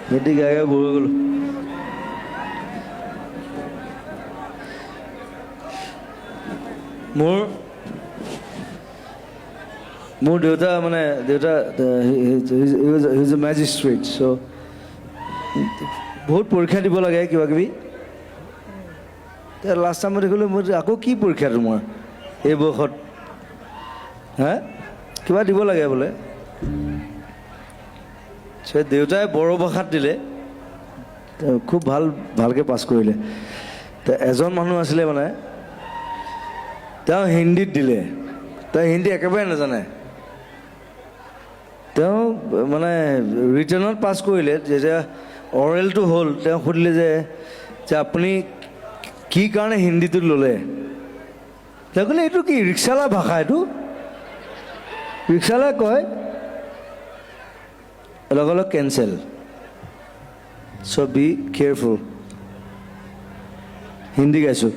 হিন্দী গাই গাই বৰ হৈ গ'লো মোৰ দেউতা মানে দেউতা ইজ এ মেজিষ্ট্ৰেট চ' বহুত পৰীক্ষা দিব লাগে কিবা কিবি লাষ্ট টাইমত দেখিলোঁ মোৰ আকৌ কি পৰীক্ষা তোমাৰ এই বয়সত হা কিবা দিব লাগে বোলে দেউতাই বড়ো ভাষাত দিলে খুব ভালকৈ পাছ কৰিলে এজন মানুহ আছিলে মানে তেওঁ হিন্দীত দিলে তেওঁ হিন্দী একেবাৰে নাজানে তেওঁ মানে ৰিটাৰ্ণত পাছ কৰিলে যেতিয়া অৰেলটো হ'ল তেওঁ সুধিলে যে আপুনি কি কাৰণে হিন্দীটো ল'লে তেওঁ ক'লে এইটো কি ৰিক্সালা ভাষা এইটো ৰিক্সালাই কয় লগে লগে কেঞ্চেল চ' বি কেয়াৰফুল হিন্দী গাইছোঁ